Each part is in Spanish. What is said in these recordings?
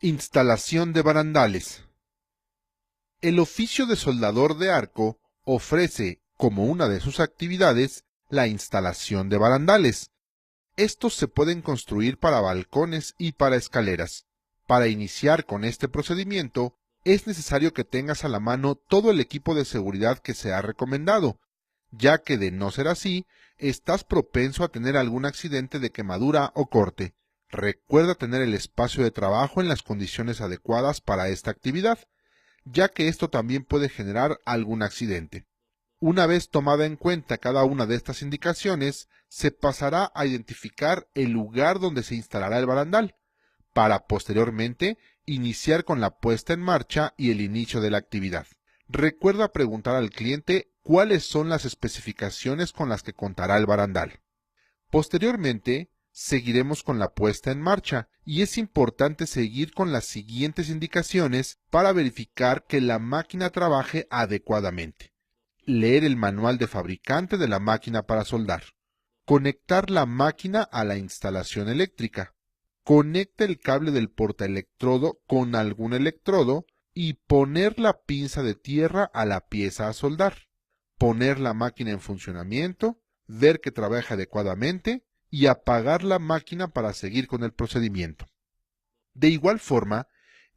Instalación de barandales. El oficio de soldador de arco ofrece, como una de sus actividades, la instalación de barandales. Estos se pueden construir para balcones y para escaleras. Para iniciar con este procedimiento, es necesario que tengas a la mano todo el equipo de seguridad que se ha recomendado, ya que de no ser así, estás propenso a tener algún accidente de quemadura o corte. Recuerda tener el espacio de trabajo en las condiciones adecuadas para esta actividad, ya que esto también puede generar algún accidente. Una vez tomada en cuenta cada una de estas indicaciones, se pasará a identificar el lugar donde se instalará el barandal, para posteriormente iniciar con la puesta en marcha y el inicio de la actividad. Recuerda preguntar al cliente cuáles son las especificaciones con las que contará el barandal. Posteriormente, seguiremos con la puesta en marcha y es importante seguir con las siguientes indicaciones para verificar que la máquina trabaje adecuadamente. Leer el manual de fabricante de la máquina para soldar. Conectar la máquina a la instalación eléctrica. Conecta el cable del portaelectrodo con algún electrodo y poner la pinza de tierra a la pieza a soldar. Poner la máquina en funcionamiento, ver que trabaja adecuadamente y apagar la máquina para seguir con el procedimiento. De igual forma,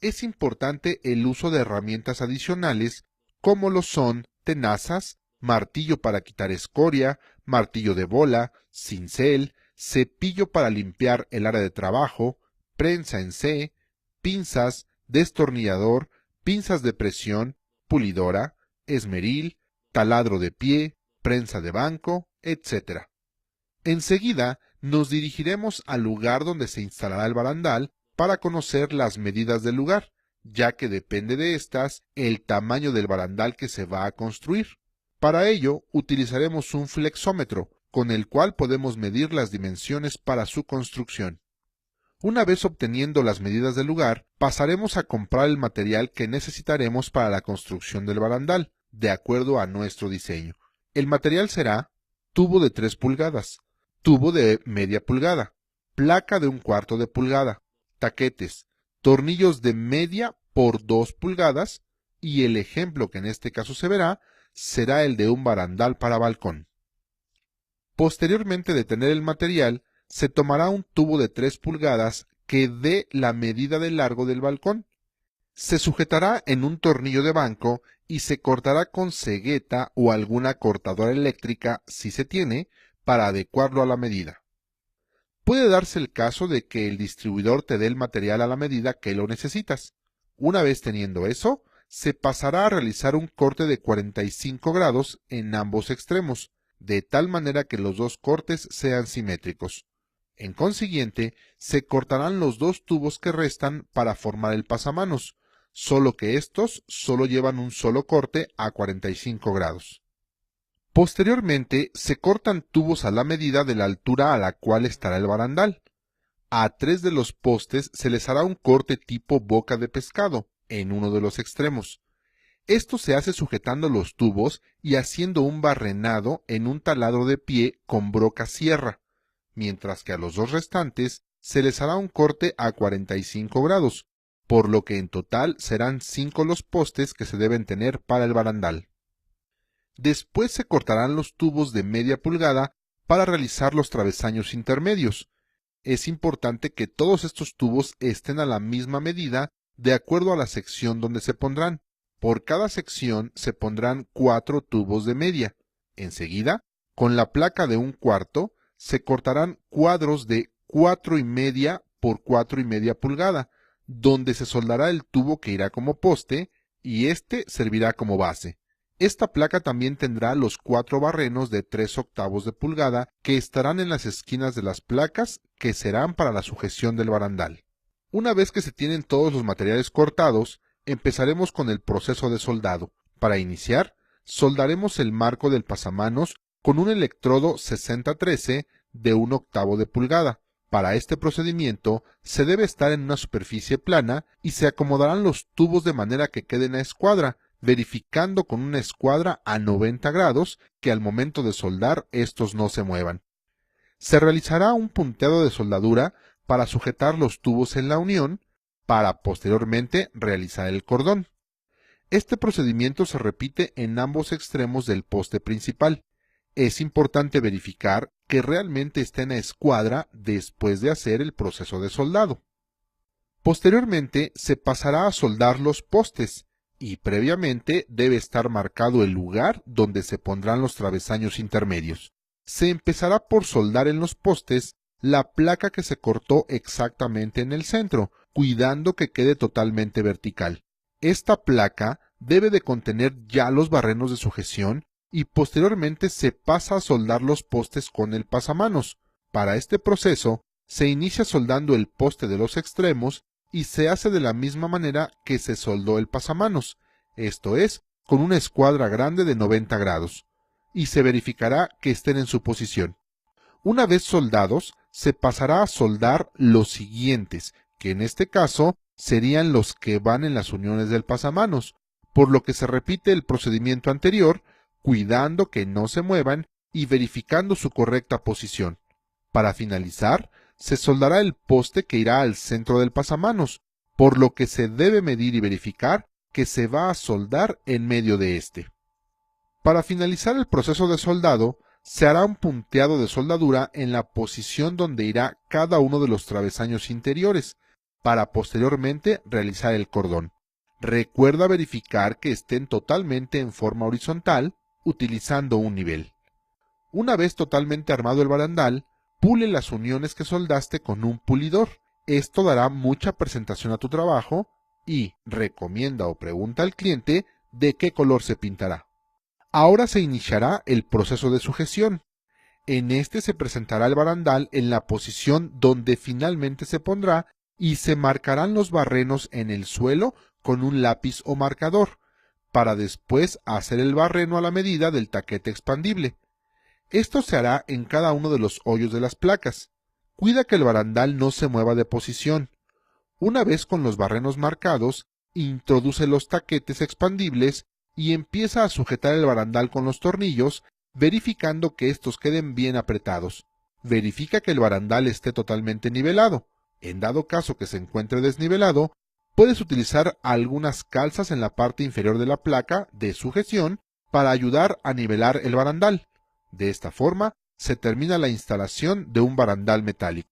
es importante el uso de herramientas adicionales como lo son tenazas, martillo para quitar escoria, martillo de bola, cincel, cepillo para limpiar el área de trabajo, prensa en C, pinzas, destornillador, pinzas de presión, pulidora, esmeril, taladro de pie, prensa de banco, etc. Enseguida nos dirigiremos al lugar donde se instalará el barandal para conocer las medidas del lugar, ya que depende de estas el tamaño del barandal que se va a construir. Para ello utilizaremos un flexómetro, con el cual podemos medir las dimensiones para su construcción. Una vez obteniendo las medidas del lugar, pasaremos a comprar el material que necesitaremos para la construcción del barandal, de acuerdo a nuestro diseño. El material será tubo de 3 pulgadas, tubo de media pulgada, placa de 1/4 de pulgada, taquetes, tornillos de media por 2 pulgadas y el ejemplo que en este caso se verá será el de un barandal para balcón. Posteriormente de tener el material, se tomará un tubo de 3 pulgadas que dé la medida de largo del balcón. Se sujetará en un tornillo de banco y se cortará con cegueta o alguna cortadora eléctrica, si se tiene, para adecuarlo a la medida. Puede darse el caso de que el distribuidor te dé el material a la medida que lo necesitas. Una vez teniendo eso, se pasará a realizar un corte de 45 grados en ambos extremos, de tal manera que los dos cortes sean simétricos. En consiguiente, se cortarán los dos tubos que restan para formar el pasamanos, solo que estos solo llevan un solo corte a 45 grados. Posteriormente, se cortan tubos a la medida de la altura a la cual estará el barandal. A 3 de los postes se les hará un corte tipo boca de pescado, en uno de los extremos. Esto se hace sujetando los tubos y haciendo un barrenado en un taladro de pie con broca sierra, mientras que a los dos restantes se les hará un corte a 45 grados, por lo que en total serán 5 los postes que se deben tener para el barandal. Después se cortarán los tubos de media pulgada para realizar los travesaños intermedios. Es importante que todos estos tubos estén a la misma medida de acuerdo a la sección donde se pondrán. Por cada sección se pondrán 4 tubos de media. Enseguida, con la placa de 1/4, se cortarán cuadros de 4,5 por 4,5 pulgada, donde se soldará el tubo que irá como poste y este servirá como base. Esta placa también tendrá los 4 barrenos de 3/8 de pulgada que estarán en las esquinas de las placas que serán para la sujeción del barandal. Una vez que se tienen todos los materiales cortados, empezaremos con el proceso de soldado. Para iniciar, soldaremos el marco del pasamanos con un electrodo 6013 de 1/8 de pulgada. Para este procedimiento se debe estar en una superficie plana y se acomodarán los tubos de manera que queden a escuadra, verificando con una escuadra a 90 grados que al momento de soldar estos no se muevan. Se realizará un punteado de soldadura para sujetar los tubos en la unión, para posteriormente realizar el cordón. Este procedimiento se repite en ambos extremos del poste principal. Es importante verificar que realmente estén a escuadra después de hacer el proceso de soldado. Posteriormente se pasará a soldar los postes y previamente debe estar marcado el lugar donde se pondrán los travesaños intermedios. Se empezará por soldar en los postes la placa que se cortó exactamente en el centro, cuidando que quede totalmente vertical. Esta placa debe de contener ya los barrenos de sujeción y posteriormente se pasa a soldar los postes con el pasamanos. Para este proceso se inicia soldando el poste de los extremos y se hace de la misma manera que se soldó el pasamanos, esto es, con una escuadra grande de 90 grados, y se verificará que estén en su posición. Una vez soldados, se pasará a soldar los siguientes, que en este caso serían los que van en las uniones del pasamanos, por lo que se repite el procedimiento anterior, cuidando que no se muevan y verificando su correcta posición. Para finalizar, se soldará el poste que irá al centro del pasamanos, por lo que se debe medir y verificar que se va a soldar en medio de este. Para finalizar el proceso de soldado, se hará un punteado de soldadura en la posición donde irá cada uno de los travesaños interiores, para posteriormente realizar el cordón. Recuerda verificar que estén totalmente en forma horizontal, utilizando un nivel. Una vez totalmente armado el barandal, pule las uniones que soldaste con un pulidor. Esto dará mucha presentación a tu trabajo y recomienda o pregunta al cliente de qué color se pintará. Ahora se iniciará el proceso de sujeción. En este se presentará el barandal en la posición donde finalmente se pondrá y se marcarán los barrenos en el suelo con un lápiz o marcador, para después hacer el barreno a la medida del taquete expandible. Esto se hará en cada uno de los hoyos de las placas. Cuida que el barandal no se mueva de posición. Una vez con los barrenos marcados, introduce los taquetes expandibles y empieza a sujetar el barandal con los tornillos, verificando que estos queden bien apretados. Verifica que el barandal esté totalmente nivelado. En dado caso que se encuentre desnivelado, puedes utilizar algunas calzas en la parte inferior de la placa de sujeción para ayudar a nivelar el barandal. De esta forma, se termina la instalación de un barandal metálico.